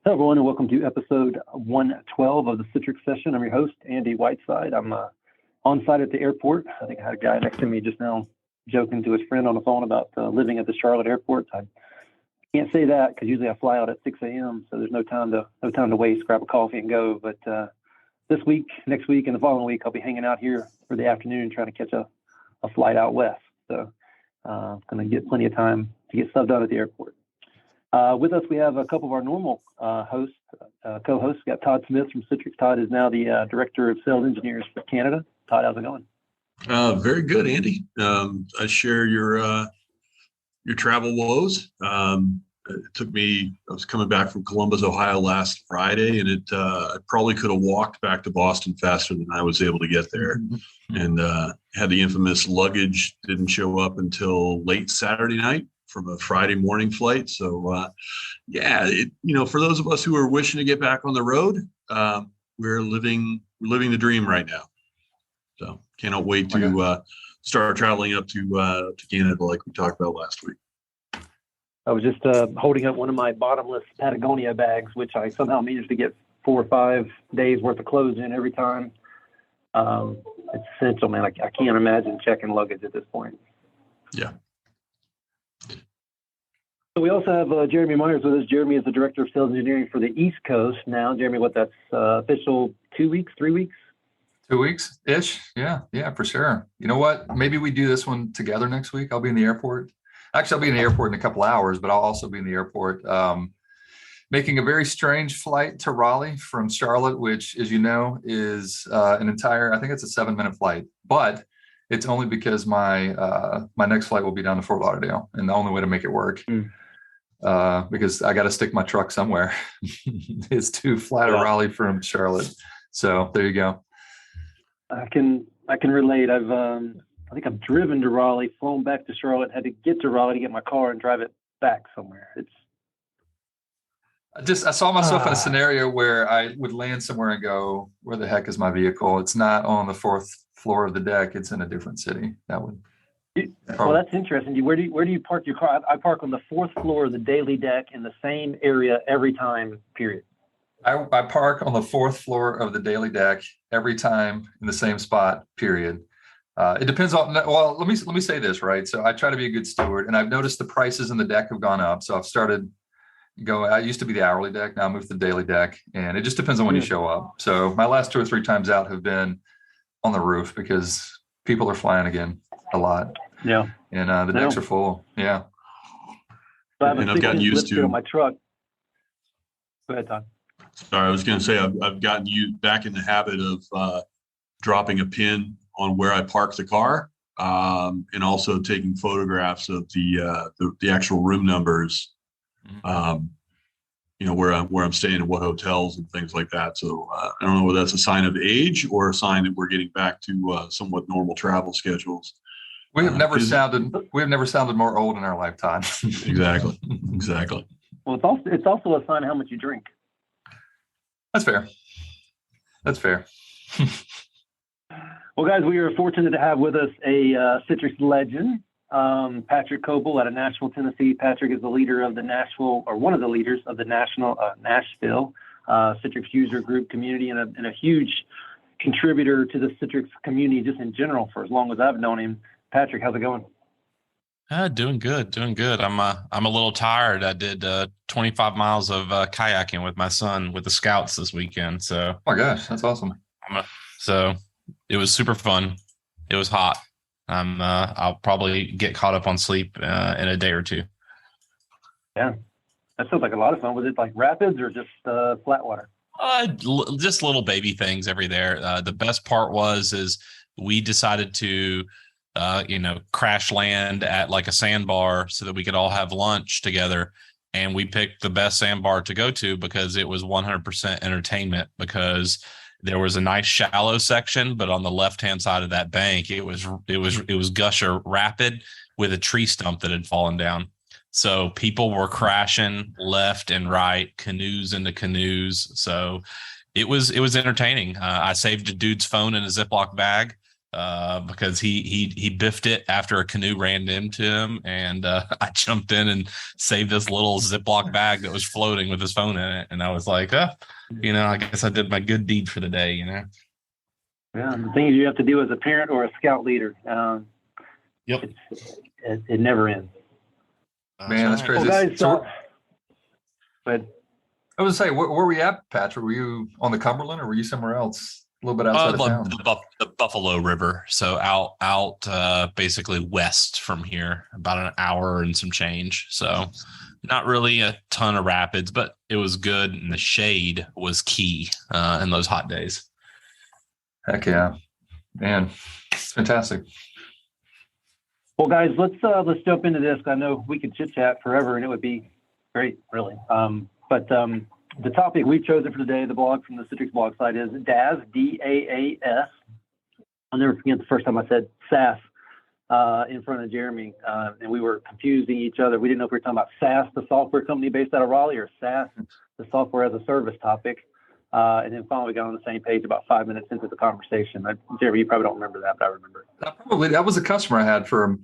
Hello, everyone, and welcome to episode 112 of the Citrix Session. I'm your host, Andy Whiteside. I'm on site at the airport. I think I had a guy next to me just now joking to his friend on the phone about living at the Charlotte airport. I can't say that because usually I fly out at 6 a.m., so there's no time to waste, grab a coffee and go. But this week, next week, and the following week, I'll be hanging out here for the afternoon trying to catch a flight out west. So I'm going to get plenty of time to get stuff done at the airport. With us, we have a couple of our normal co-hosts. We got Todd Smith from Citrix. Todd is now the Director of Sales Engineers for Canada. Todd, how's it going? Very good, Andy. I share your travel woes. It took me, I was coming back from Columbus, Ohio last Friday, and I probably could have walked back to Boston faster than I was able to get there. And had the infamous luggage didn't show up until late Saturday night from a Friday morning flight. So, for those of us who are wishing to get back on the road, we're living the dream right now. So cannot wait to start traveling up to Canada like we talked about last week. I was just holding up one of my bottomless Patagonia bags, which I somehow managed to get 4 or 5 days worth of clothes in every time. It's essential, man. I can't imagine checking luggage at this point. Yeah. So we also have Jeremy Myers with us. Jeremy is the Director of Sales Engineering for the East Coast now. Jeremy, that's official 2 weeks, 3 weeks? 2 weeks-ish. Yeah, for sure. You know what? Maybe we do this one together next week. I'll be in the airport. Actually, I'll be in the airport in a couple hours, but I'll also be in the airport making a very strange flight to Raleigh from Charlotte, which, as you know, is I think it's a 7-minute flight, but it's only because my next flight will be down to Fort Lauderdale, and the only way to make it work because I got to stick my truck somewhere is to fly to Raleigh from Charlotte. So there you go. I can relate. I think I've driven to Raleigh, flown back to Charlotte, had to get to Raleigh to get my car and drive it back somewhere. I saw myself in a scenario where I would land somewhere and go, where the heck is my vehicle? It's not on the 4th floor of the deck. It's in a different city. Well, that's interesting. Where do you park your car? I park on the 4th floor of the daily deck in the same area every time, period. I park on the 4th floor of the daily deck every time in the same spot, period. It depends on, well, let me say this, right? So I try to be a good steward, and I've noticed the prices in the deck have gone up. So I've started going, I used to be the hourly deck. Now I moved to the daily deck, and it just depends on when you show up. So my last 2 or 3 times out have been on the roof because people are flying again a lot. Yeah. And the decks are full. Yeah. So I've gotten used to my truck. Go ahead, Todd. Sorry, I was going to say I've gotten you back in the habit of dropping a pin on where I park the car, and also taking photographs of the actual room numbers, where I'm staying and what hotels and things like that. So I don't know whether that's a sign of age or a sign that we're getting back to somewhat normal travel schedules. We have never sounded more old in our lifetime. Exactly. Well, it's also a sign of how much you drink. That's fair. Well, guys, we are fortunate to have with us a Citrix legend, Patrick Coble out of Nashville, Tennessee. Patrick is the leader of one of the leaders of the Nashville Citrix user group community, and a huge contributor to the Citrix community just in general for as long as I've known him. Patrick, how's it going? Doing good. I'm a little tired. I did 25 miles of kayaking with my son with the Scouts this weekend. So, oh my gosh, that's awesome. So it was super fun. It was hot. I'll probably get caught up on sleep in a day or 2. Yeah, that sounds like a lot of fun. Was it like rapids or just flat water? Just little baby things every there. The best part is we decided to crash land at like a sandbar so that we could all have lunch together. And we picked the best sandbar to go to because it was 100% entertainment, because there was a nice shallow section, but on the left-hand side of that bank, it was Gusher Rapid with a tree stump that had fallen down. So people were crashing left and right, canoes into canoes. So it was entertaining. I saved a dude's phone in a Ziploc bag. because he biffed it after a canoe ran into him, and I jumped in and saved this little Ziploc bag that was floating with his phone in it, and I was like, I guess I did my good deed for the day, Yeah, the things you have to do as a parent or a scout leader. Yep, it never ends. Man, that's crazy. Well, guys, but I was say, where were we at, Patrick? Were you on the Cumberland, or were you somewhere else, a little bit outside of town? The Buffalo River, so out basically west from here, about an hour and some change. So not really a ton of rapids, but it was good, and the shade was key in those hot days. Heck yeah, man, it's fantastic. Well, guys, let's jump into this. I know we could chit chat forever, and it would be great, really. But the topic we've chosen for today, the blog from the Citrix blog site, is DaaS, D-A-A-S. I'll never forget the first time I said SaaS in front of Jeremy, and we were confusing each other. We didn't know if we were talking about SaaS, the software company based out of Raleigh, or SaaS, the software as a service topic. And then finally we got on the same page about 5 minutes into the conversation. Jeremy, you probably don't remember that, but I remember. That was a customer I had for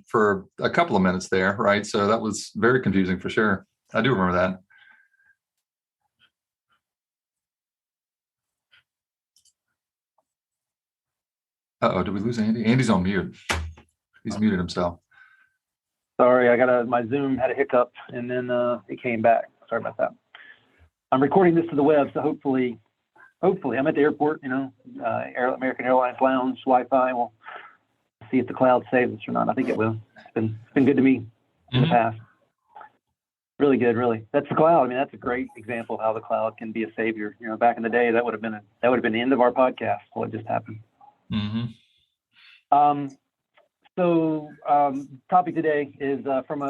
a couple of minutes there, right? So that was very confusing for sure. I do remember that. Uh-oh, did we lose Andy? Andy's on mute. He's muted himself. Sorry, my Zoom had a hiccup, and then it came back. Sorry about that. I'm recording this to the web, so hopefully I'm at the airport, American Airlines Lounge, Wi-Fi. We'll see if the cloud saves us or not. I think it will. It's been good to me in the past. Really good, really. That's the cloud. I mean, that's a great example of how the cloud can be a savior. Back in the day, that would have been the end of our podcast. Well, it just happened. Mm-hmm. Topic today is from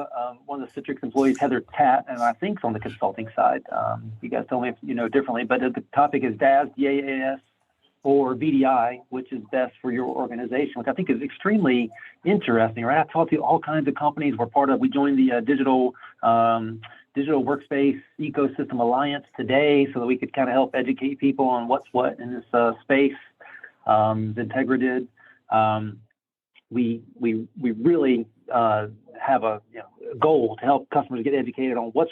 one of the Citrix employees, Heather Tatt, and I think on the consulting side. You guys tell me if you know differently, but the topic is DaaS, D-A-A-S, or VDI, which is best for your organization, which I think is extremely interesting. Right? I've talked to all kinds of companies. We joined the digital workspace ecosystem alliance today, so that we could kind of help educate people on what's what in this space. XenTegra did. We really have a goal to help customers get educated on what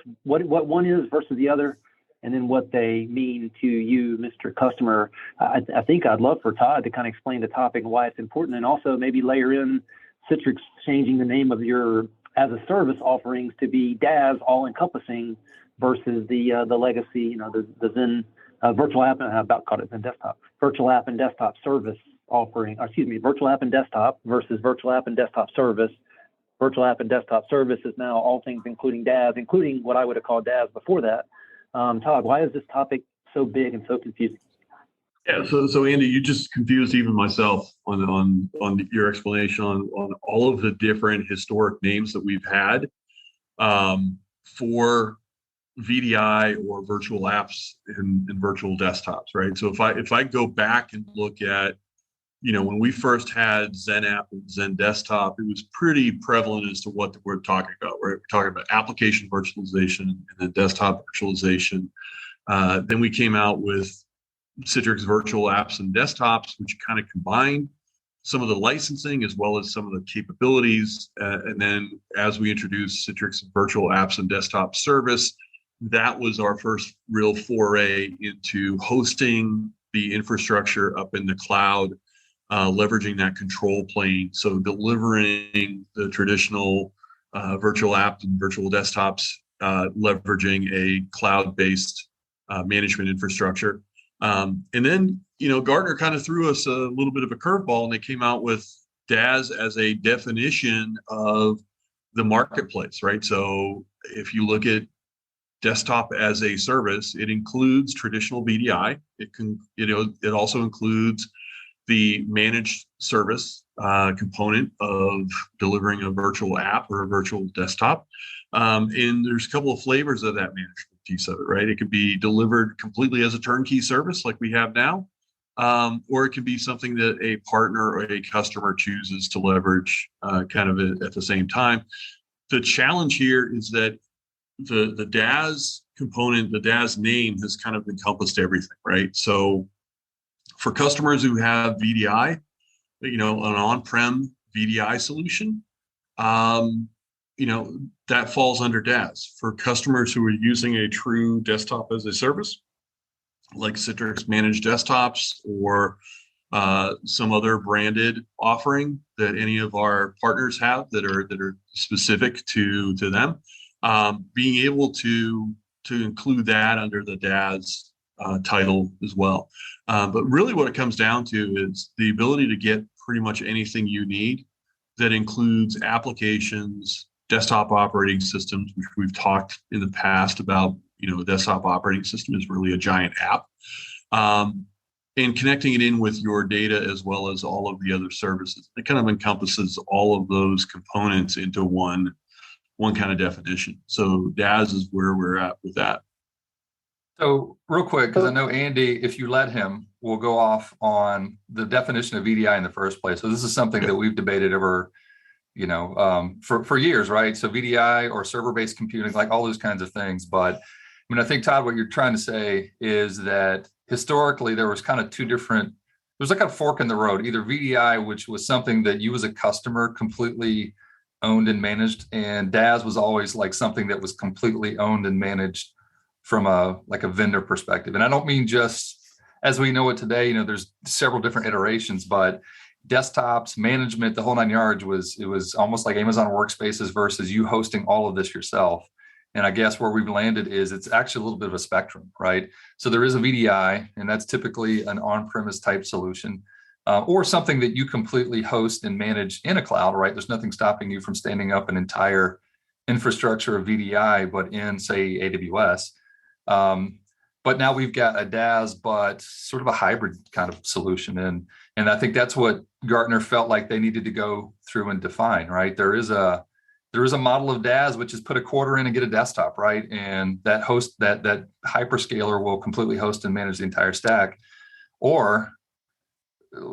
one is versus the other, and then what they mean to you, Mr. Customer. I think I'd love for Todd to kind of explain the topic and why it's important, and also maybe layer in Citrix changing the name of your as a service offerings to be DaaS, all encompassing, versus the legacy, the Zen virtual app, and I about called it Zen desktop, virtual app and desktop service offering, virtual app and desktop versus virtual app and desktop service. Virtual app and desktop service is now all things including DaaS, including what I would have called DaaS before that. Todd, why is this topic so big and so confusing? Yeah, so Andy, you just confused even myself on your explanation on all of the different historic names that we've had for VDI or virtual apps and virtual desktops, right? So if I go back and look at, when we first had Zen app and Zen desktop, it was pretty prevalent as to what we're talking about. We're talking about application virtualization and then desktop virtualization. Then we came out with Citrix virtual apps and desktops, which kind of combined some of the licensing as well as some of the capabilities. And then as we introduced Citrix virtual apps and desktop service, that was our first real foray into hosting the infrastructure up in the cloud, leveraging that control plane. So delivering the traditional virtual apps and virtual desktops, leveraging a cloud-based management infrastructure. And then, Gartner kind of threw us a little bit of a curveball, and they came out with DaaS as a definition of the marketplace, right? So if you look at desktop as a service, it includes traditional VDI. It also includes the managed service component of delivering a virtual app or a virtual desktop. And there's a couple of flavors of that management piece of it, right? It could be delivered completely as a turnkey service like we have now, or it can be something that a partner or a customer chooses to leverage kind of at the same time. The challenge here is that the DaaS component, the DaaS name has kind of encompassed everything, right? So for customers who have VDI, an on-prem VDI solution, that falls under DaaS. For customers who are using a true desktop as a service, like Citrix managed desktops or some other branded offering that any of our partners have that are specific to them, being able to include that under the DaaS title as well. But really what it comes down to is the ability to get pretty much anything you need that includes applications, desktop operating systems, which we've talked in the past about. A desktop operating system is really a giant app. And connecting it in with your data as well as all of the other services. It kind of encompasses all of those components into one kind of definition. So DaaS is where we're at with that. So real quick, because I know Andy, if you let him, will go off on the definition of VDI in the first place. So this is something that we've debated over, for years, right? So VDI or server-based computing, like all those kinds of things. But I think, Todd, what you're trying to say is that historically there was kind of there was like a fork in the road, either VDI, which was something that you as a customer completely owned and managed, and DaaS was always like something that was completely owned and managed from a vendor perspective. And I don't mean just as we know it today, there's several different iterations, but desktops, management, the whole nine yards it was almost like Amazon Workspaces versus you hosting all of this yourself. And I guess where we've landed is it's actually a little bit of a spectrum, right? So there is a VDI, and that's typically an on-premise type solution, or something that you completely host and manage in a cloud, right? There's nothing stopping you from standing up an entire infrastructure of VDI, but in, say, AWS. But now we've got a DaaS, but sort of a hybrid kind of solution. And I think that's what Gartner felt like they needed to go through and define, right? There is a model of DaaS, which is put a quarter in and get a desktop, right? And that hyperscaler will completely host and manage the entire stack.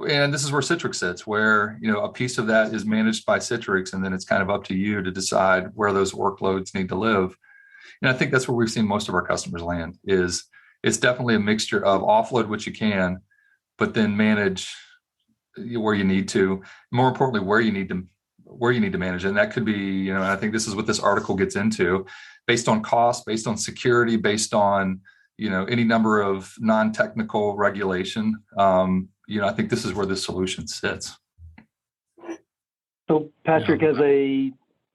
And this is where Citrix sits, where, a piece of that is managed by Citrix, and then it's kind of up to you to decide where those workloads need to live. And I think that's where we've seen most of our customers land is it's definitely a mixture of offload what you can, but then manage where you need to, more importantly, where you need to manage it. And that could be, I think this is what this article gets into, based on cost, based on security, based on, any number of non-technical regulation. I think this is where this solution sits. So Patrick, as a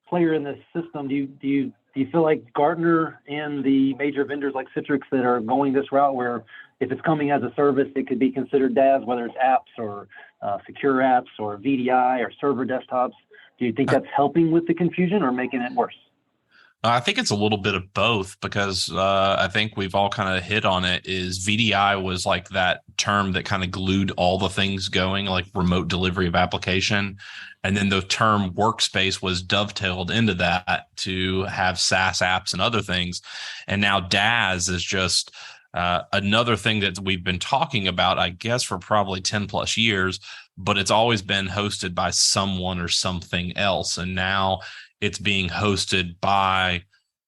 player in this system, do you feel like Gartner and the major vendors like Citrix that are going this route, where if it's coming as a service, it could be considered DaaS, whether it's apps or secure apps or VDI or server desktops? Do you think that's helping with the confusion or making it worse? I think it's a little bit of both, because I think we've all kind of hit on it. Is VDI was like that term that kind of glued all the things going, like remote delivery of application. And then the term workspace was dovetailed into that to have SaaS apps and other things. And now DaaS is just another thing that we've been talking about, I guess, for probably 10 plus years, but it's always been hosted by someone or something else. And now it's being hosted by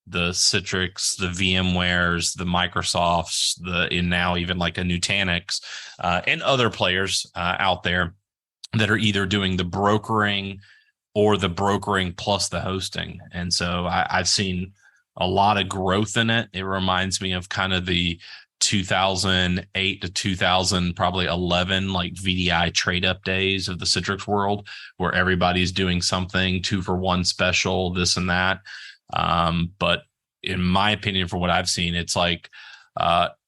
the Citrix, the VMwares, the Microsofts, and now even like a Nutanix, and other players out there that are either doing the brokering or the brokering plus the hosting. And so I've seen a lot of growth in it. It reminds me of kind of the 2008 to 2000, probably 11, like VDI trade up days of the Citrix world, where everybody's doing something 2-for-1 special, this and that. But in my opinion, for what I've seen, it's like,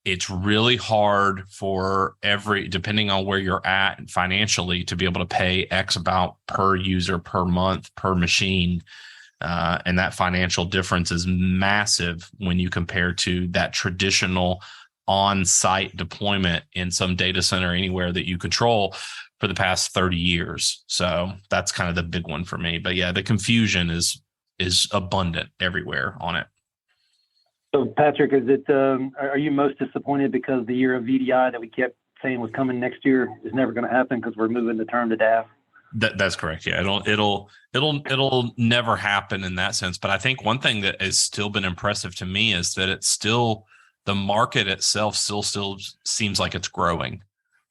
it's really hard for depending on where you're at financially, to be able to pay X amount per user, per month, per machine. And that financial difference is massive when you compare to that traditional on-site deployment in some data center anywhere that you control for the past 30 years. So that's kind of the big one for me. But yeah, the confusion is abundant everywhere on it. So Patrick, are you most disappointed because the year of VDI that we kept saying was coming next year is never going to happen because we're moving the term to DaaS? That's correct. Yeah, it'll never happen in that sense. But I think one thing that has still been impressive to me is that it's still, the market itself still seems like it's growing.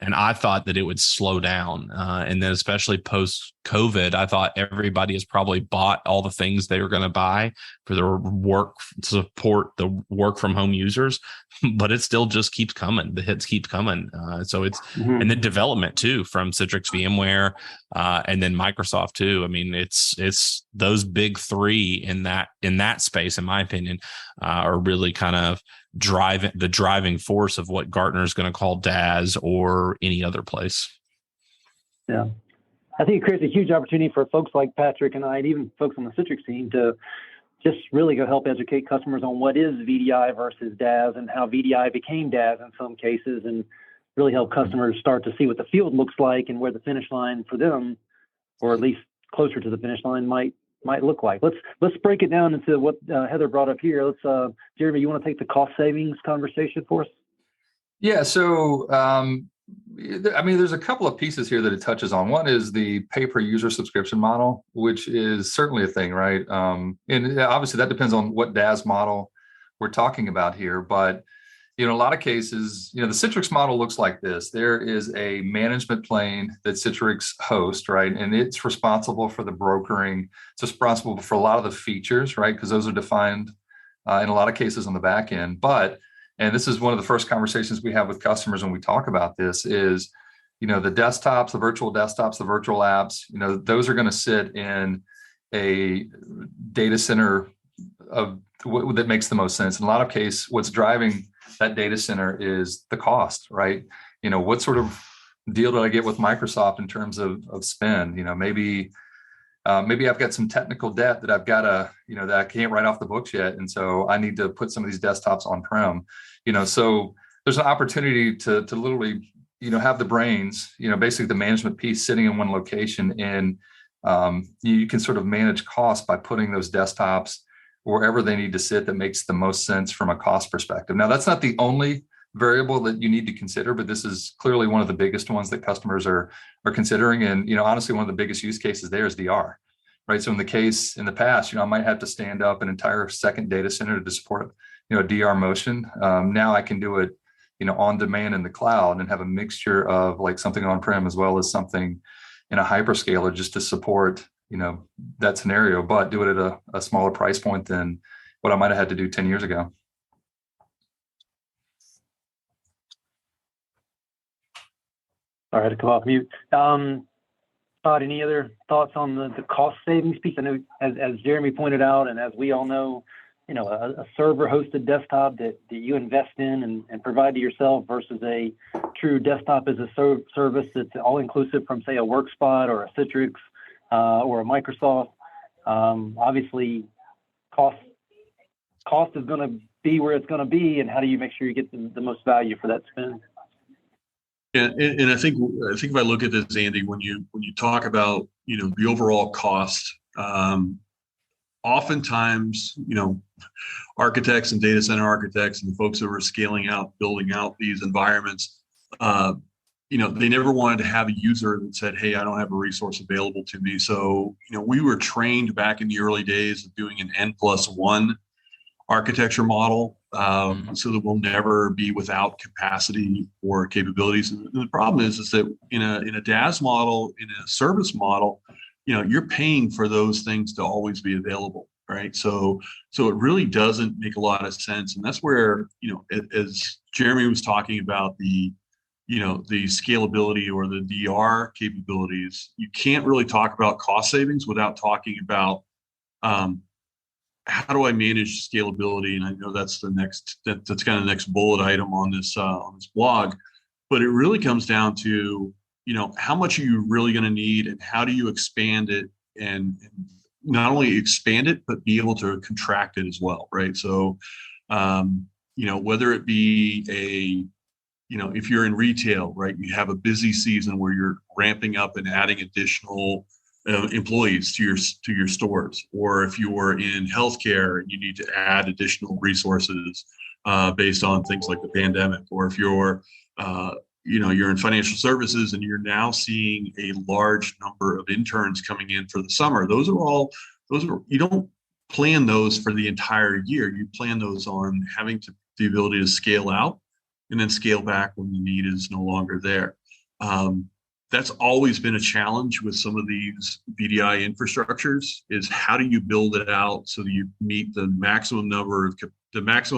And I thought that it would slow down. And then especially post-COVID, I thought everybody has probably bought all the things they were going to buy for their work to support the work from home users, but it still just keeps coming. The hits keep coming. So it's, and then development too, from Citrix VMware, and then Microsoft too. I mean, it's those big three in that space, in my opinion, are really kind of driving force of what Gartner is going to call DaaS or any other place. Yeah. I think it creates a huge opportunity for folks like Patrick and I, and even folks on the Citrix team, to just really go help educate customers on what is VDI versus DaaS and how VDI became DaaS in some cases, and really help customers start to see what the field looks like and where the finish line for them, or at least closer to the finish line, might look like. Let's break it down into what Heather brought up here. Let's Jeremy, you want to take the cost savings conversation for us? Yeah. So I mean, there's a couple of pieces here that it touches on. One is the pay per user subscription model, which is certainly a thing, right? And obviously that depends on what DaaS model we're talking about here. But in a lot of cases, the Citrix model looks like this. There is a management plane that Citrix hosts, right? And it's responsible for the brokering. It's responsible for a lot of the features, right? Because those are defined in a lot of cases on the back end. And this is one of the first conversations we have with customers when we talk about this is, the desktops, the virtual desktops, the virtual apps, those are going to sit in a data center that makes the most sense. In a lot of cases, what's driving that data center is the cost, right? What sort of deal did I get with Microsoft in terms of spend? Maybe I've got some technical debt that I've got to, that I can't write off the books yet. And so I need to put some of these desktops on-prem, so there's an opportunity to literally, have the brains, basically the management piece sitting in one location, and you can sort of manage costs by putting those desktops wherever they need to sit that makes the most sense from a cost perspective. Now, that's not the only variable that you need to consider, but this is clearly one of the biggest ones that customers are considering. And, honestly, one of the biggest use cases there is DR, right? So in the past, I might have to stand up an entire second data center to support, a DR motion. Now I can do it, on demand in the cloud, and have a mixture of like something on-prem as well as something in a hyperscaler just to support, that scenario, but do it at a smaller price point than what I might have had to do 10 years ago. All right, to come off mute. Todd, any other thoughts on the cost savings piece? I know, as Jeremy pointed out, and as we all know, a server hosted desktop that you invest in and provide to yourself versus a true desktop as a service that's all inclusive from, say, a WorkSpot or a Citrix or a Microsoft. Obviously, cost is going to be where it's going to be, and how do you make sure you get the most value for that spend? Yeah, and I think if I look at this, Andy, when you talk about the overall cost, oftentimes architects and data center architects and the folks that were scaling out, building out these environments, they never wanted to have a user that said, "Hey, I don't have a resource available to me." So we were trained back in the early days of doing an N+1 architecture model, so that we'll never be without capacity or capabilities. And the problem is that in a DaaS model, in a service model, you're paying for those things to always be available, right? So it really doesn't make a lot of sense. And that's where, as Jeremy was talking about the scalability or the DR capabilities, you can't really talk about cost savings without talking about how do I manage scalability? And I know that's that's kind of the next bullet item on this blog, but it really comes down to, how much are you really going to need, and how do you expand it, and not only expand it, but be able to contract it as well, right? So, whether it be if you're in retail, right, you have a busy season where you're ramping up and adding additional employees to your stores, or if you're in healthcare and you need to add additional resources based on things like the pandemic, or if you're you're in financial services and you're now seeing a large number of interns coming in for the summer. Those are you don't plan those for the entire year. You plan those on having the ability to scale out and then scale back when the need is no longer there. That's always been a challenge with some of these VDI infrastructures, is how do you build it out so that you meet the maximum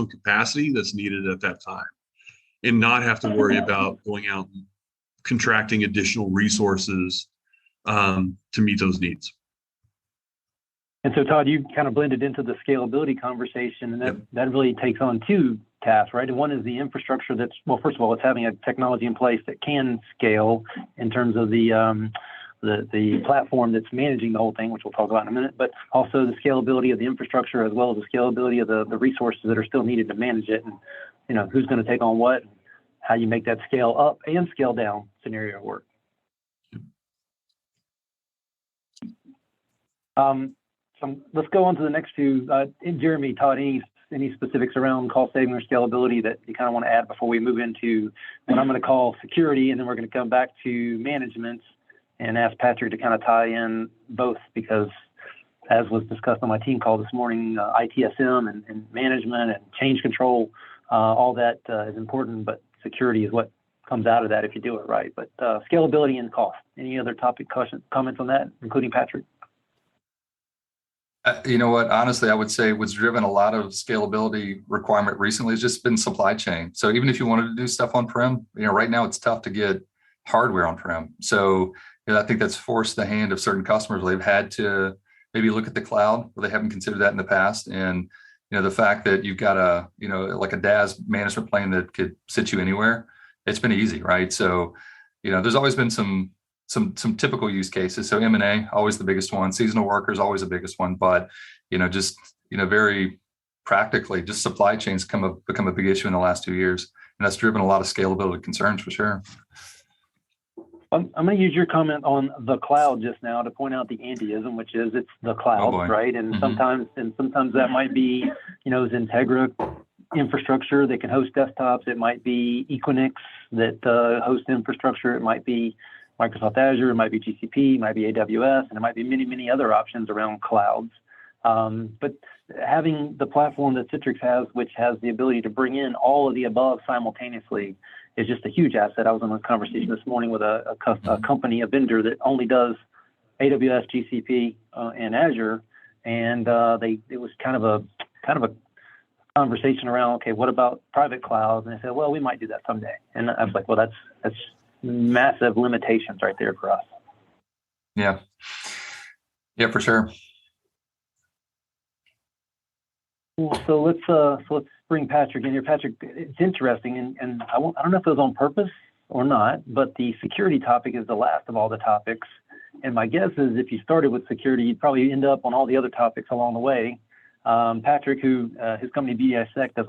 capacity that's needed at that time, and not have to worry about going out and contracting additional resources to meet those needs. And so, Todd, you kind of blended into the scalability conversation, and that really takes on two tasks, right? And one is the infrastructure that's, well, first of all, it's having a technology in place that can scale in terms of the platform that's managing the whole thing, which we'll talk about in a minute, but also the scalability of the infrastructure, as well as the scalability of the resources that are still needed to manage it, and, you know, who's going to take on what, how you make that scale up and scale down scenario work. So let's go on to the next two. Jeremy, Todd, any specifics around cost saving or scalability that you kind of want to add before we move into what I'm going to call security, and then we're going to come back to management and ask Patrick to kind of tie in both, because as was discussed on my team call this morning, ITSM and management and change control, all that is important, but security is what comes out of that if you do it right. But scalability and cost. Any other topic comments on that, including Patrick? You know what? Honestly, I would say what's driven a lot of scalability requirement recently has just been supply chain. So even if you wanted to do stuff on-prem, you know, right now it's tough to get hardware on-prem. So you know, I think that's forced the hand of certain customers where they've had to maybe look at the cloud, where they haven't considered that in the past. And you know, the fact that you've got a, you know, like a DaaS management plane that could sit you anywhere, it's been easy, right? So you know, there's always been some typical use cases. So M&A, always the biggest one. Seasonal workers, always the biggest one. But, you know, just, you know, very practically, just supply chains become a big issue in the last 2 years. And that's driven a lot of scalability concerns for sure. I'm going to use your comment on the cloud just now to point out the Andyism, which is it's the cloud, right? And sometimes that might be, you know, XenTegra infrastructure that can host desktops. It might be Equinix that hosts infrastructure. It might be Microsoft Azure, it might be GCP, it might be AWS, and it might be many, many other options around clouds. But having the platform that Citrix has, which has the ability to bring in all of the above simultaneously, is just a huge asset. I was on a conversation this morning with a company, a vendor that only does AWS, GCP, and Azure, and it was kind of a conversation around, okay, what about private clouds? And they said, well, we might do that someday. And I was like, well, that's massive limitations right there for us. Yeah, for sure. So let's bring Patrick in here. Patrick, it's interesting, and I don't know if it was on purpose or not, but the security topic is the last of all the topics. And my guess is if you started with security, you'd probably end up on all the other topics along the way. Patrick, who his company VDI does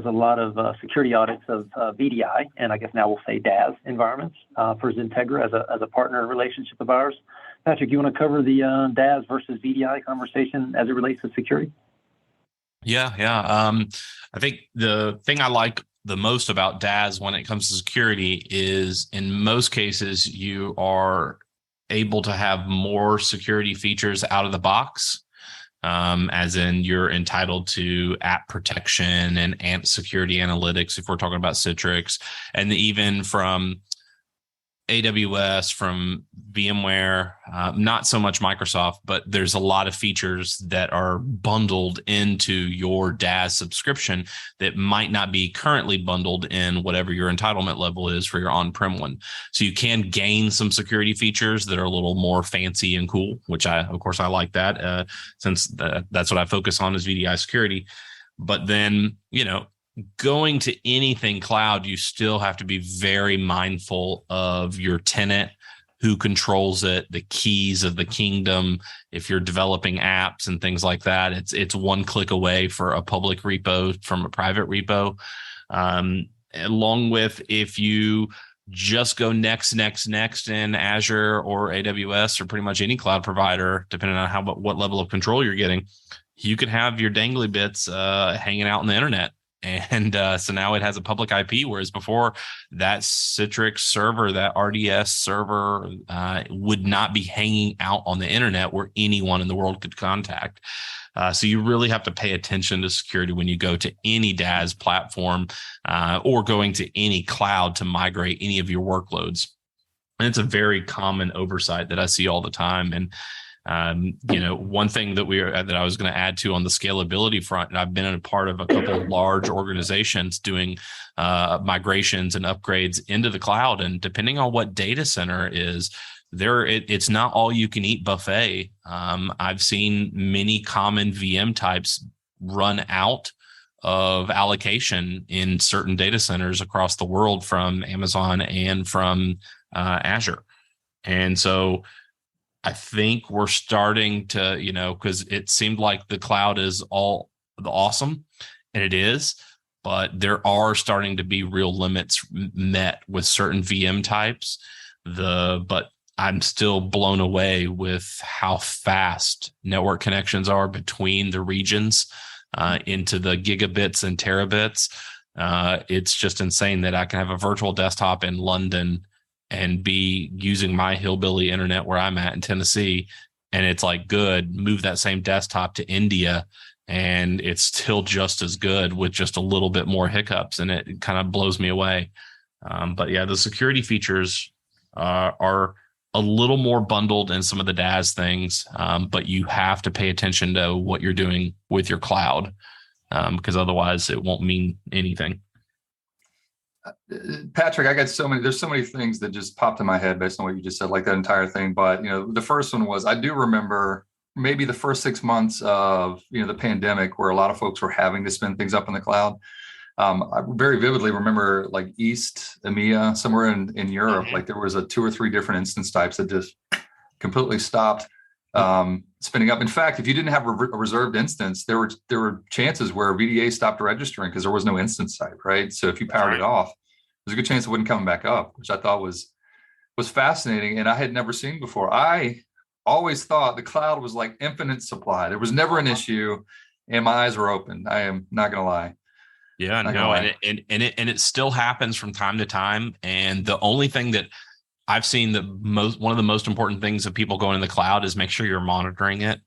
a lot of security audits of VDI, and I guess now we'll say DaaS environments for XenTegra as a partner relationship of ours. Patrick, you want to cover the DaaS versus VDI conversation as it relates to security? Yeah. I think the thing I like the most about DaaS when it comes to security is in most cases, you are able to have more security features out of the box. As in you're entitled to app protection and security analytics, if we're talking about Citrix, and even from AWS, from VMware, not so much Microsoft, but there's a lot of features that are bundled into your DaaS subscription that might not be currently bundled in whatever your entitlement level is for your on-prem one. So you can gain some security features that are a little more fancy and cool, which of course I like that since that's what I focus on is VDI security. But then, you know, going to anything cloud, you still have to be very mindful of your tenant, who controls it, the keys of the kingdom. If you're developing apps and things like that, it's one click away for a public repo from a private repo. Along with if you just go next in Azure or AWS or pretty much any cloud provider, depending on what level of control you're getting, you could have your dangly bits hanging out on the internet. And so now it has a public IP, whereas before that Citrix server, that RDS server would not be hanging out on the internet where anyone in the world could contact. So you really have to pay attention to security when you go to any DaaS platform or going to any cloud to migrate any of your workloads. And it's a very common oversight that I see all the time. And one thing that I was going to add to on the scalability front, and I've been a part of a couple of large organizations doing migrations and upgrades into the cloud. And depending on what data center is there, it's not all you can eat buffet. I've seen many common VM types run out of allocation in certain data centers across the world from Amazon and from Azure. And so I think we're starting to, because it seemed like the cloud is all the awesome, and it is, but there are starting to be real limits met with certain VM types. But I'm still blown away with how fast network connections are between the regions into the gigabits and terabits. It's just insane that I can have a virtual desktop in London and be using my hillbilly internet where I'm at in Tennessee. And it's like, good, move that same desktop to India, and it's still just as good with just a little bit more hiccups. And it kind of blows me away. But yeah, the security features are a little more bundled in some of the DaaS things. But you have to pay attention to what you're doing with your cloud, because otherwise it won't mean anything. Patrick, there's so many things that just popped in my head based on what you just said, like that entire thing. But, the first one was, I do remember maybe the first 6 months of, the pandemic, where a lot of folks were having to spin things up in the cloud. I very vividly remember like East EMEA, somewhere in Europe, like there was 2 or 3 different instance types that just completely stopped spinning up. In fact, if you didn't have a reserved instance, there were chances where VDA stopped registering because there was no instance type, right? So if you powered it off, there's a good chance it wouldn't come back up, which I thought was fascinating, and I had never seen before. I always thought the cloud was like infinite supply. There was never an issue, and my eyes were open. I am not going to lie. Yeah, no, and it still happens from time to time. And the only thing that I've seen one of the most important things of people going in the cloud is make sure you're monitoring it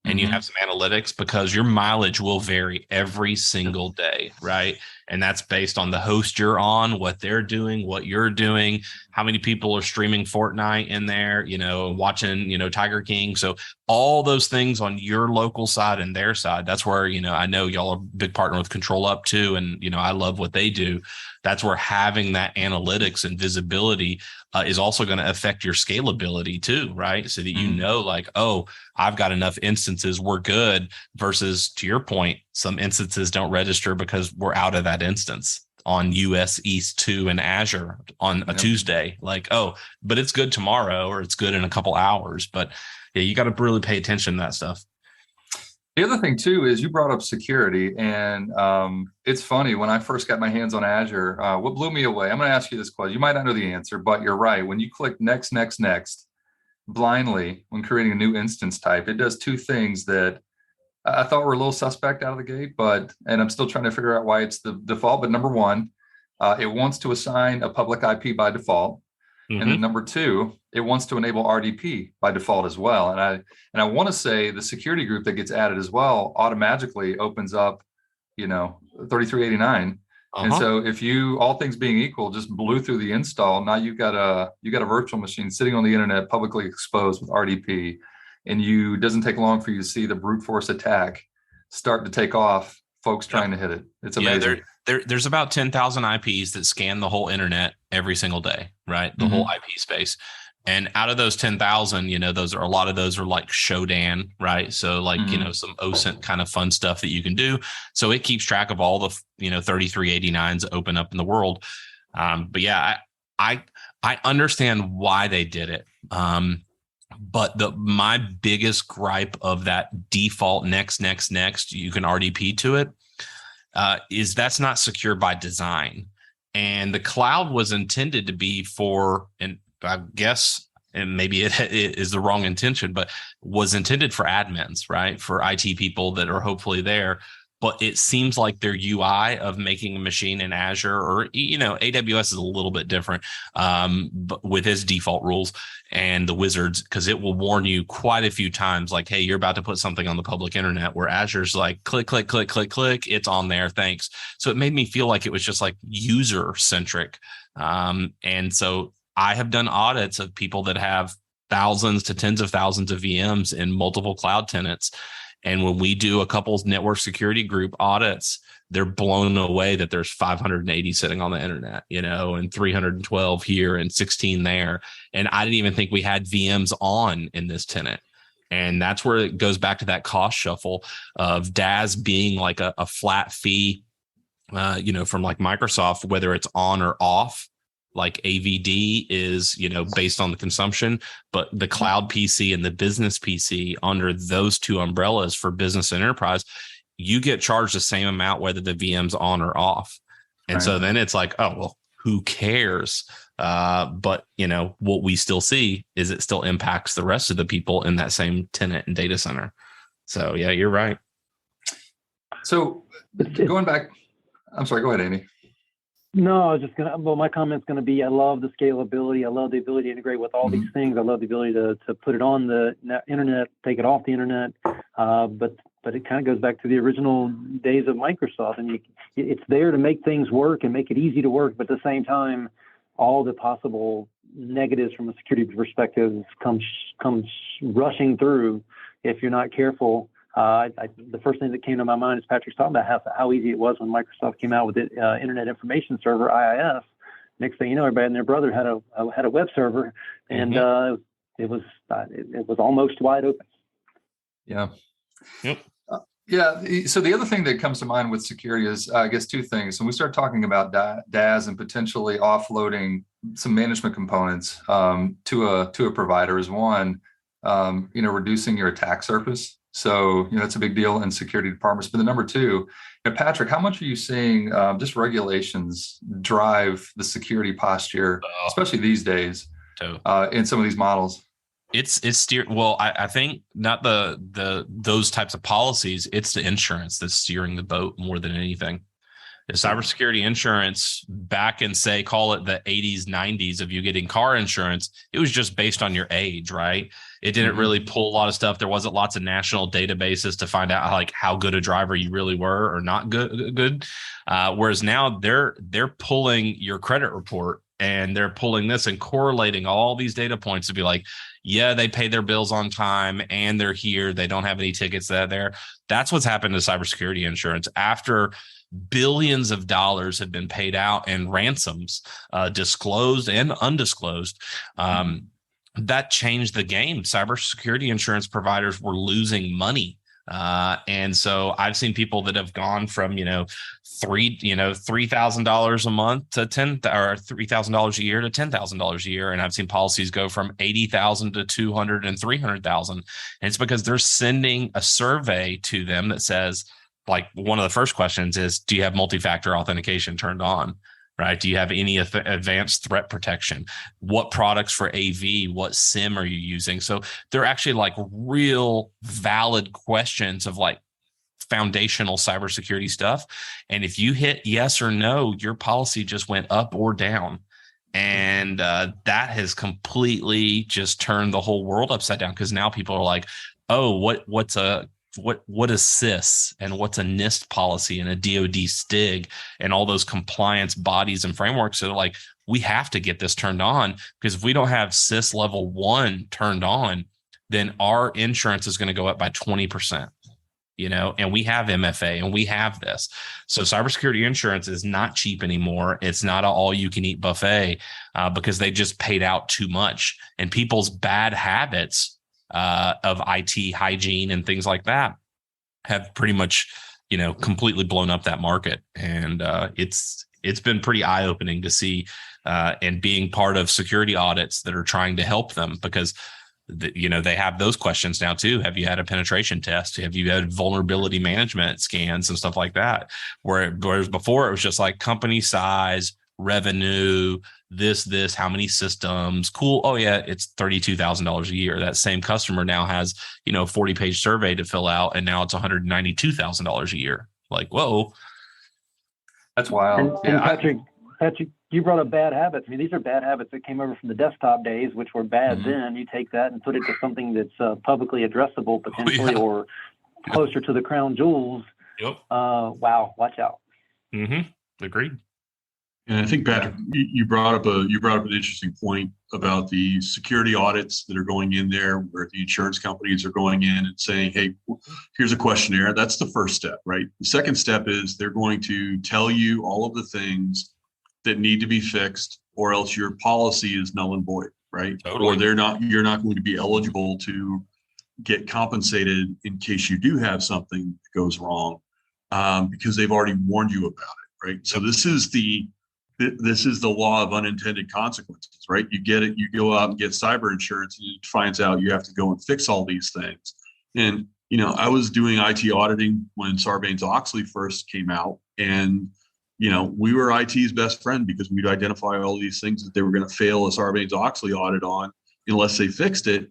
and you have some analytics, because your mileage will vary every single day, right? And that's based on the host you're on, what they're doing, what you're doing, how many people are streaming Fortnite in there, watching, Tiger King. So all those things on your local side and their side, that's where, I know y'all are a big partner with Control Up too. And, I love what they do. That's where having that analytics and visibility is also going to affect your scalability too, right? So that I've got enough instances, we're good, versus, to your point, some instances don't register because we're out of that instance on US East 2 and Azure on a Tuesday. But it's good tomorrow, or it's good in a couple hours. But yeah, you got to really pay attention to that stuff. The other thing too is you brought up security, and it's funny, when I first got my hands on Azure, what blew me away, I'm going to ask you this question. You might not know the answer, but you're right. When you click next blindly when creating a new instance type, it does 2 things that I thought were a little suspect out of the gate, and I'm still trying to figure out why it's the default. But number one, it wants to assign a public IP by default. And then number 2, it wants to enable RDP by default as well. And I want to say the security group that gets added as well automatically opens up, 3389. And so if you, all things being equal, just blew through the install, now you've got a virtual machine sitting on the internet, publicly exposed with RDP, and it doesn't take long for you to see the brute force attack start to take off. Folks trying to hit it. It's amazing. There's about 10,000 IPs that scan the whole internet every single day, right? The whole IP space. And out of those 10,000, a lot of those are like Shodan, right? So some OSINT kind of fun stuff that you can do. So it keeps track of all the, 3389s open up in the world. But yeah, I understand why they did it. But my biggest gripe of that default next, you can RDP to it, is that's not secure by design. And the cloud was intended to be for, and I guess, and maybe it is the wrong intention, but was intended for admins, right? For IT people that are hopefully there. but it seems like their UI of making a machine in Azure, or, AWS is a little bit different, but with its default rules and the wizards, because it will warn you quite a few times, like, hey, you're about to put something on the public internet, where Azure's like, click, click, click, click, click, it's on there, thanks. So it made me feel like it was just like user centric. And so I have done audits of people that have thousands to tens of thousands of VMs in multiple cloud tenants. And when we do a couple network security group audits, they're blown away that there's 580 sitting on the internet, and 312 here and 16 there. And I didn't even think we had VMs on in this tenant. And that's where it goes back to that cost shuffle of DaaS being like a flat fee, from like Microsoft, whether it's on or off. Like AVD is, based on the consumption, but the cloud PC and the business PC, under those two umbrellas for business and enterprise, you get charged the same amount whether the VM's on or off. And so then it's like, oh, well, who cares? But what we still see is it still impacts the rest of the people in that same tenant and data center. So yeah, you're right. So going back, I'm sorry, go ahead, Andy. No, I was just my comment's gonna be, I love the scalability. I love the ability to integrate with all these things. I love the ability to put it on the internet, take it off the internet. But it kind of goes back to the original days of Microsoft, and it's there to make things work and make it easy to work. But at the same time, all the possible negatives from a security perspective comes rushing through if you're not careful. The first thing that came to my mind is Patrick's talking about how easy it was when Microsoft came out with the Internet Information Server, IIS. Next thing you know, everybody and their brother had a web server, and it was almost wide open. Yeah. Yep. So the other thing that comes to mind with security is, I guess, two things. When we start talking about DaaS and potentially offloading some management components to a provider, is one, reducing your attack surface. So, that's a big deal in security departments. But the number two, Patrick, how much are you seeing just regulations drive the security posture, especially these days, in some of these models? It's steered. Well, I think not those types of policies. It's the insurance that's steering the boat more than anything. The cybersecurity insurance back in, say, call it the 80s, 90s of you getting car insurance, it was just based on your age, right? It didn't really pull a lot of stuff. There wasn't lots of national databases to find out how good a driver you really were or not good. Whereas now they're pulling your credit report, and they're pulling this and correlating all these data points to be like, yeah, they pay their bills on time and they're here. They don't have any tickets there. That's what's happened to cybersecurity insurance after billions of dollars have been paid out in ransoms, disclosed and undisclosed. That changed the game. Cybersecurity insurance providers were losing money. And so I've seen people that have gone from, $3,000 a month to $3,000 a year to $10,000 a year. And I've seen policies go from 80,000 to 200 and 300,000. And it's because they're sending a survey to them that says, like, one of the first questions is, do you have multi-factor authentication turned on? Right? Do you have any advanced threat protection? What products for AV? What SIM are you using? So they're actually like real valid questions of like foundational cybersecurity stuff. And if you hit yes or no, your policy just went up or down. And that has completely just turned the whole world upside down, because now people are like, oh, what is CIS and what's a NIST policy and a DoD STIG and all those compliance bodies and frameworks. So like, we have to get this turned on, because if we don't have CIS level 1 turned on, then our insurance is going to go up by 20%, and we have MFA and we have this. So cybersecurity insurance is not cheap anymore. It's not an all you can eat buffet because they just paid out too much, and people's bad habits of IT hygiene and things like that have pretty much, completely blown up that market. And it's been pretty eye-opening to see and being part of security audits that are trying to help them, because they have those questions now too. Have you had a penetration test? Have you had vulnerability management scans and stuff like that? Whereas before it was just like company size, revenue, this, how many systems, cool. Oh yeah, it's $32,000 a year. That same customer now has, a 40-page survey to fill out, and now it's $192,000 a year. Like, whoa. That's wild. And Patrick, you brought up bad habits. I mean, these are bad habits that came over from the desktop days, which were bad then. You take that and put it to something that's publicly addressable potentially, or closer to the crown jewels. Yep. Wow, watch out. Agreed. And I think, Patrick, you brought up an interesting point about the security audits that are going in there, where the insurance companies are going in and saying, hey, here's a questionnaire. That's the first step, right? The second step is they're going to tell you all of the things that need to be fixed, or else your policy is null and void, right? Totally. Or you're not going to be eligible to get compensated in case you do have something that goes wrong, because they've already warned you about it, right? So this is the law of unintended consequences, right? You get it, you go out and get cyber insurance, and it finds out you have to go and fix all these things. And, I was doing IT auditing when Sarbanes-Oxley first came out, and, we were IT's best friend because we'd identify all these things that they were going to fail a Sarbanes-Oxley audit on unless they fixed it.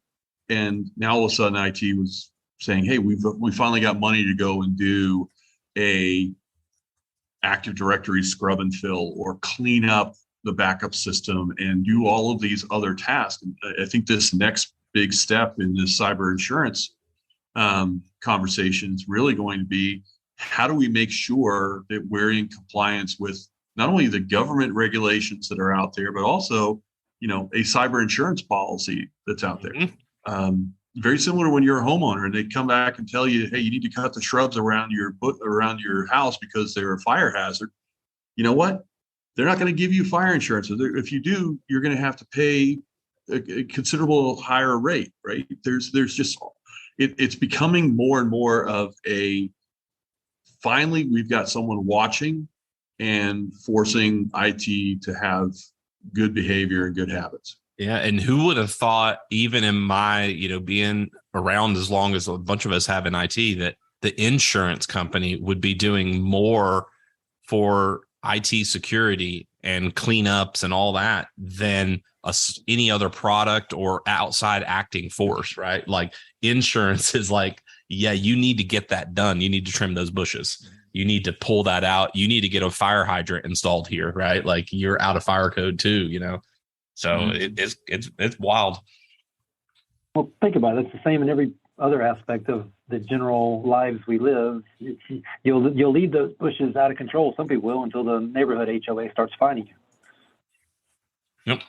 And now all of a sudden IT was saying, hey, we finally got money to go and do a Active Directory scrub and fill, or clean up the backup system and do all of these other tasks. And I think this next big step in this cyber insurance conversation is really going to be, how do we make sure that we're in compliance with not only the government regulations that are out there, but also, a cyber insurance policy that's out there. Very similar when you're a homeowner and they come back and tell you, hey, you need to cut the shrubs around your house because they're a fire hazard. You know what? They're not going to give you fire insurance. If you do, you're going to have to pay a considerable higher rate, right? There's just, it's becoming more and more of finally, we've got someone watching and forcing IT to have good behavior and good habits. Yeah. And who would have thought, even in my, being around as long as a bunch of us have in IT, that the insurance company would be doing more for IT security and cleanups and all that than any other product or outside acting force, right? Like, insurance is like, yeah, you need to get that done. You need to trim those bushes. You need to pull that out. You need to get a fire hydrant installed here, right? Like, you're out of fire code too, So it's wild. Well, think about it. It's the same in every other aspect of the general lives we live. You'll leave those bushes out of control. Some people will, until the neighborhood HOA starts finding you. Yep.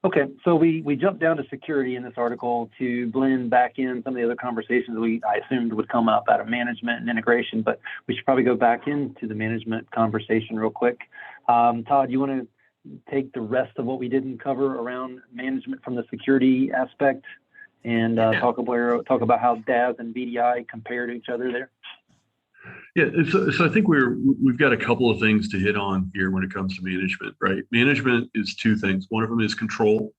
Okay, so we jumped down to security in this article to blend back in some of the other conversations I assumed would come up out of management and integration, but we should probably go back into the management conversation real quick. Todd, you want to take the rest of what we didn't cover around management from the security aspect and talk about how DaaS and VDI compare to each other there? Yeah, so I think we've got a couple of things to hit on here when it comes to management, right? Management is two things. One of them is control,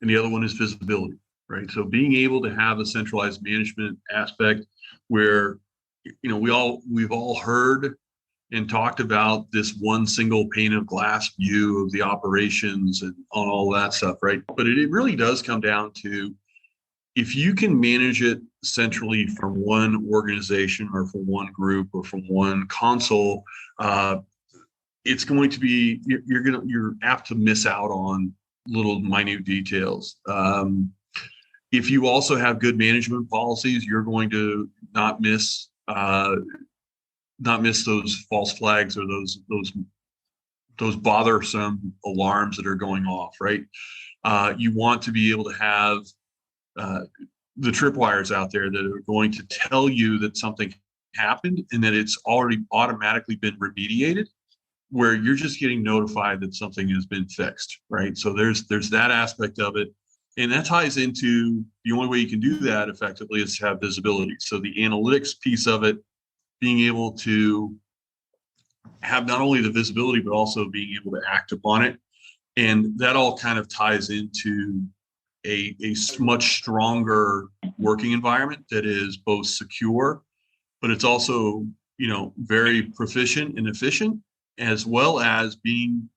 and the other one is visibility, right? So being able to have a centralized management aspect where, we've all heard and talked about this one single pane of glass view of the operations and on all that stuff, right? But it really does come down to, if you can manage it centrally from one organization or from one group or from one console, it's going to be, you're apt to miss out on little minute details. If you also have good management policies, you're going to not miss those false flags or those bothersome alarms that are going off, right? You want to be able to have the tripwires out there that are going to tell you that something happened and that it's already automatically been remediated, where you're just getting notified that something has been fixed, right? So there's that aspect of it. And that ties into, the only way you can do that effectively is to have visibility. So the analytics piece of it, being able to have not only the visibility, but also being able to act upon it. And that all kind of ties into a much stronger working environment that is both secure, but it's also, very proficient and efficient, as well as being,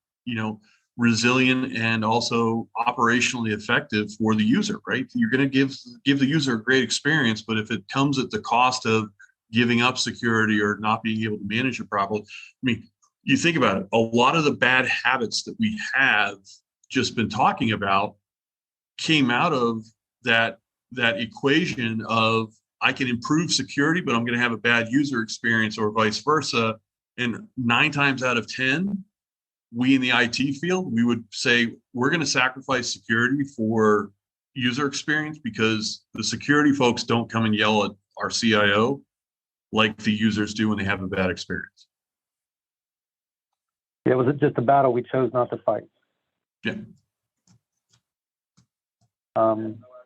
resilient and also operationally effective for the user, right? You're going to give the user a great experience, but if it comes at the cost of giving up security or not being able to manage it properly. I mean, you think about it, a lot of the bad habits that we have just been talking about came out of that equation of, I can improve security, but I'm going to have a bad user experience, or vice versa. And 9 times out of 10, we in the IT field, we would say, we're going to sacrifice security for user experience, because the security folks don't come and yell at our CIO like the users do when they have a bad experience. Yeah, it was just a battle we chose not to fight. Yeah. I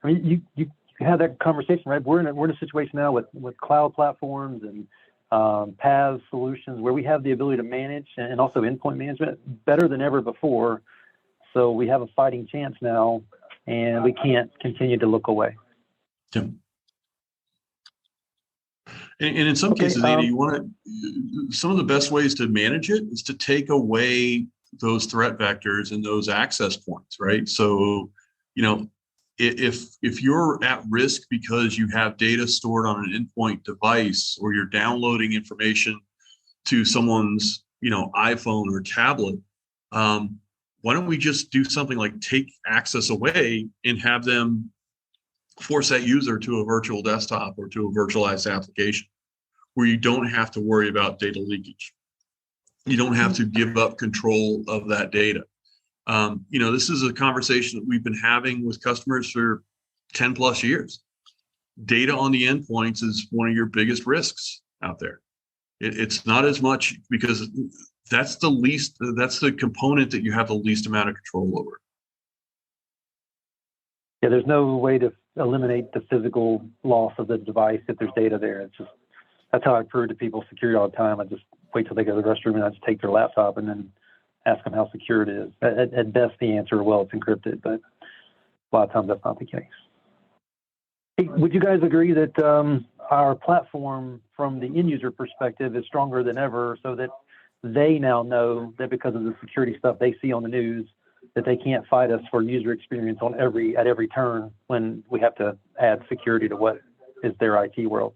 mean, you had that conversation, right? We're in a situation now with cloud platforms and PaaS solutions where we have the ability to manage and also endpoint management better than ever before. So we have a fighting chance now, and we can't continue to look away. Yeah. And in some cases, Andy, some of the best ways to manage it is to take away those threat vectors and those access points, right? So, if you're at risk because you have data stored on an endpoint device, or you're downloading information to someone's, iPhone or tablet, why don't we just do something like take access away and have them force that user to a virtual desktop or to a virtualized application where you don't have to worry about data leakage. You don't have to give up control of that data. This is a conversation that we've been having with customers for 10 plus years. Data on the endpoints is one of your biggest risks out there. It's not as much, because that's the component that you have the least amount of control over. Yeah, there's no way to eliminate the physical loss of the device if there's data there. It's just, that's how I prove to people security all the time. I just wait till they go to the restroom and I just take their laptop and then ask them how secure it is. At best, the answer, well, it's encrypted, but a lot of times that's not the case. Hey, would you guys agree that our platform from the end user perspective is stronger than ever, so that they now know that because of the security stuff they see on the news, that they can't fight us for user experience at every turn when we have to add security to what is their IT world?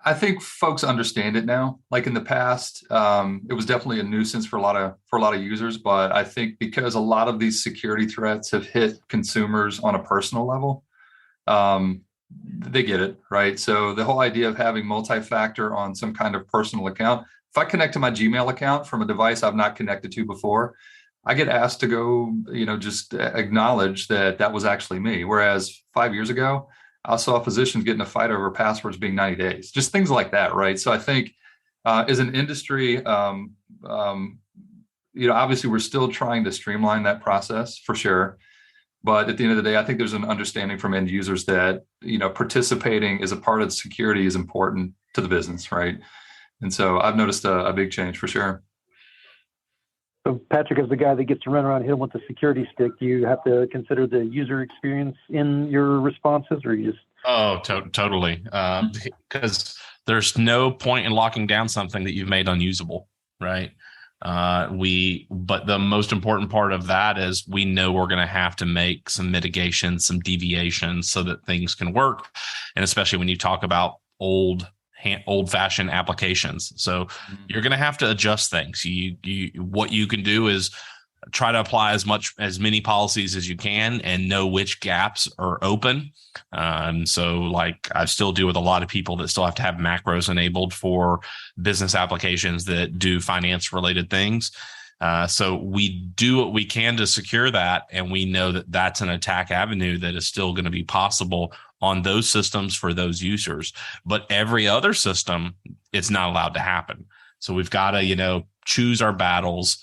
I think folks understand it now. Like in the past, it was definitely a nuisance for a lot of users. But I think because a lot of these security threats have hit consumers on a personal level, they get it, right? So the whole idea of having multi-factor on some kind of personal account, if I connect to my Gmail account from a device I've not connected to before, I get asked to go, just acknowledge that was actually me. Whereas 5 years ago, I saw physicians getting a fight over passwords being 90 days, just things like that, right? So I think as an industry, obviously we're still trying to streamline that process for sure. But at the end of the day, I think there's an understanding from end users that, participating as a part of security is important to the business, right? And so I've noticed a big change for sure. So Patrick, as the guy that gets to run around and hit him with the security stick, do you have to consider the user experience in your responses, or you just? Oh, totally. Because there's no point in locking down something that you've made unusable, right? But the most important part of that is we know we're going to have to make some mitigations, some deviations so that things can work. And especially when you talk about old-fashioned applications. So you're going to have to adjust things. What you can do is try to apply as many policies as you can and know which gaps are open. So like I still deal with a lot of people that still have to have macros enabled for business applications that do finance related things. So we do what we can to secure that. And we know that that's an attack avenue that is still going to be possible on those systems for those users. But every other system, it's not allowed to happen. So we've got to, choose our battles.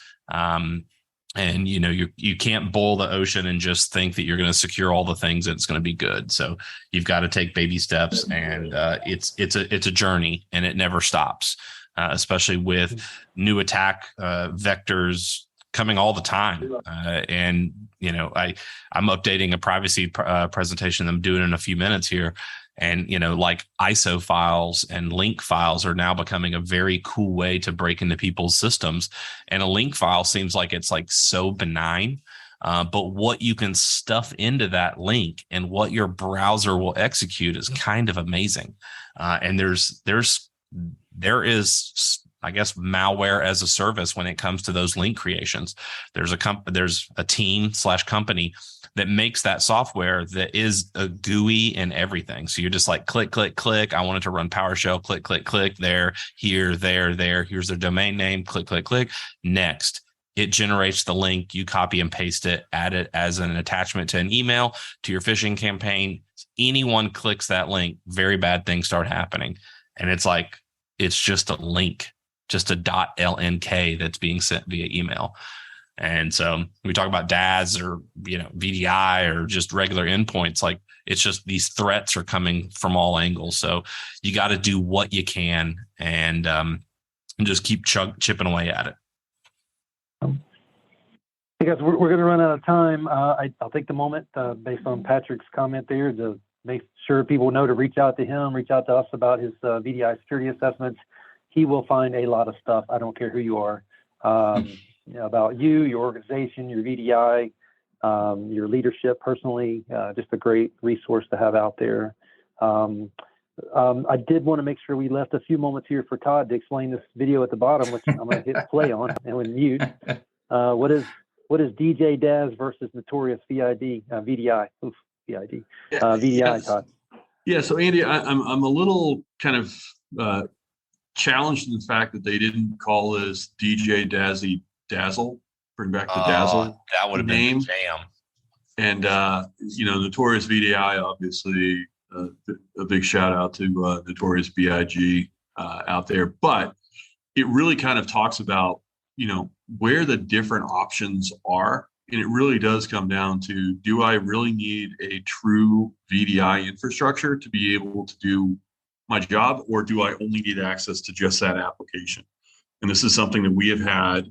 And you can't boil the ocean and just think that you're going to secure all the things and it's going to be good. So you've got to take baby steps, and it's a journey, and it never stops. Especially with new attack vectors coming all the time. And I'm updating a privacy presentation I'm doing in a few minutes here. And, like ISO files and link files are now becoming a very cool way to break into people's systems. And a link file seems like it's like so benign. But what you can stuff into that link and what your browser will execute is kind of amazing. And there is, I guess, malware as a service when it comes to those link creations. There's a team/company that makes that software that is a GUI and everything. So you're just like, click, click, click. I want it to run PowerShell. Click, click, click. There, here, there. Here's their domain name. Click, click, click. Next. It generates the link. You copy and paste it, add it as an attachment to an email, to your phishing campaign. Anyone clicks that link, very bad things start happening. And it's like, it's just a link, just a .lnk that's being sent via email. And so we talk about DaaS or, VDI or just regular endpoints. Like, it's just these threats are coming from all angles. So you got to do what you can and just keep chipping away at it. Hey guys, we're going to run out of time. I'll take the moment based on Patrick's comment there to make sure people know to reach out to him, reach out to us about his VDI security assessments. He will find a lot of stuff. I don't care who you are. About you, your organization, your VDI, your leadership personally, just a great resource to have out there. I did want to make sure we left a few moments here for Todd to explain this video at the bottom, which I'm going to hit play on and then mute. What is DJ DaaS versus Notorious VDI? Oof, VID. VDI, Yes. Todd. Yeah. So Andy, I'm a little kind of challenged in the fact that they didn't call this DJ Dazzy Dazzle. Bring back the Dazzle. That would have been the jam. And Notorious VDI, obviously, a big shout out to Notorious BIG out there. But it really kind of talks about where the different options are. And it really does come down to, do I really need a true VDI infrastructure to be able to do my job, or do I only need access to just that application? And this is something that we have had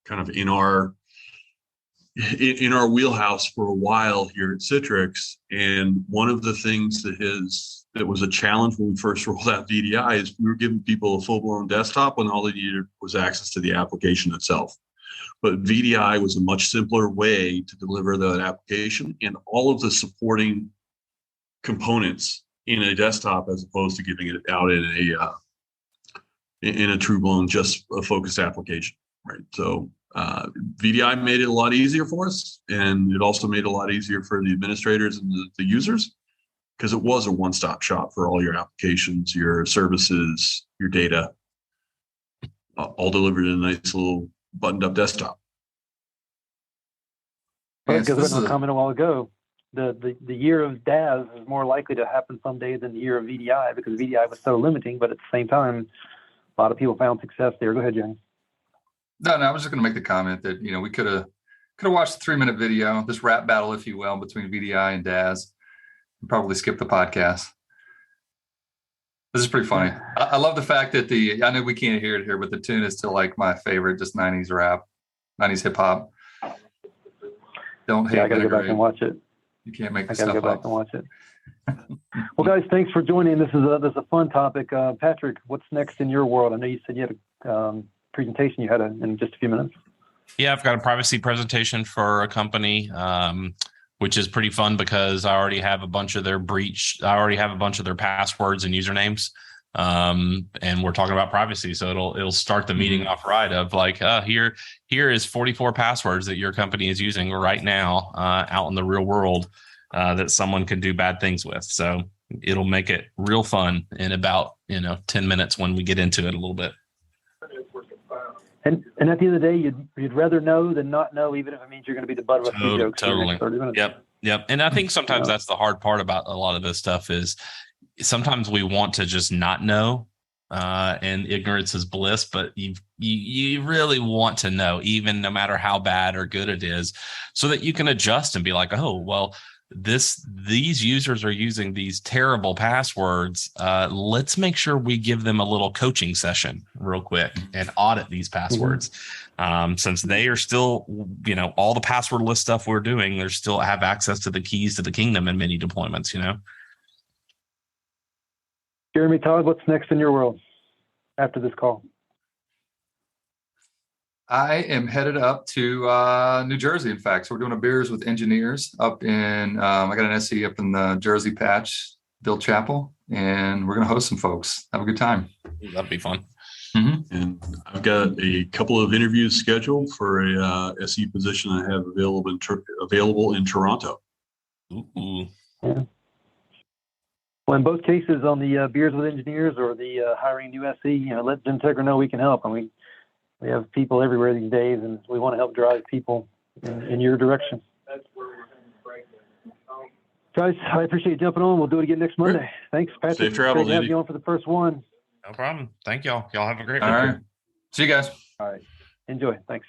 kind of in our wheelhouse for a while here at Citrix. And one of the things that was a challenge when we first rolled out VDI is we were giving people a full-blown desktop when all they needed was access to the application itself. But VDI was a much simpler way to deliver that application and all of the supporting components in a desktop, as opposed to giving it out in a true-blown, just a focused application, right? So VDI made it a lot easier for us, and it also made it a lot easier for the administrators and the users, because it was a one-stop shop for all your applications, your services, your data, all delivered in a nice little buttoned-up desktop. Because there was a comment a while ago. The year of DaaS is more likely to happen someday than the year of VDI, because VDI was so limiting, but at the same time, a lot of people found success there. Go ahead, James. No, I was just going to make the comment that, we could have watched the 3-minute video, this rap battle, if you will, between VDI and DaaS, and probably skip the podcast. This is pretty funny. I love the fact that I know we can't hear it here, but the tune is still like my favorite, just 90s rap, 90s hip hop. Don't hate. Yeah, I got to go back and watch it. You can't make I this got to stuff go back up. and watch it. Well, guys, thanks for joining. This is a fun topic. Patrick, what's next in your world? I know you said you had a presentation you had in just a few minutes. Yeah, I've got a privacy presentation for a company, which is pretty fun because I already have a bunch of their passwords and usernames. And we're talking about privacy. So it'll start the meeting off right of like, here is 44 passwords that your company is using right now out in the real world that someone can do bad things with. So it'll make it real fun in about 10 minutes when we get into it a little bit. And at the end of the day, you'd rather know than not know, even if it means you're going to be the butt of a few jokes. Totally. 30 minutes. Yep. And I think sometimes that's the hard part about a lot of this stuff is sometimes we want to just not know, and ignorance is bliss, but you really want to know, even no matter how bad or good it is, so that you can adjust and be like, oh, well, these users are using these terrible passwords. Let's make sure we give them a little coaching session real quick and audit these passwords. Since they are still, all the passwordless stuff we're doing, they still have access to the keys to the kingdom in many deployments, Jeremy, Todd, what's next in your world after this call? I am headed up to New Jersey. In fact, so we're doing a beers with engineers up in. I got an SE up in the Jersey patch, Bill Chapel, and we're going to host some folks. Have a good time. That'd be fun. Mm-hmm. And I've got a couple of interviews scheduled for a SE position I have available in Toronto. Ooh. Yeah. Well, in both cases, on the beers with engineers or the hiring new SE, let XenTegra know we can help. I mean, we have people everywhere these days, and we want to help drive people in your direction. Guys, I appreciate you jumping on. We'll do it again next Monday. Thanks, Patrick. Safe travels, Great to have Andy. you on for the first one. No problem. Thank y'all. Y'all have a great All week. right. See you guys. All right. Enjoy. Thanks.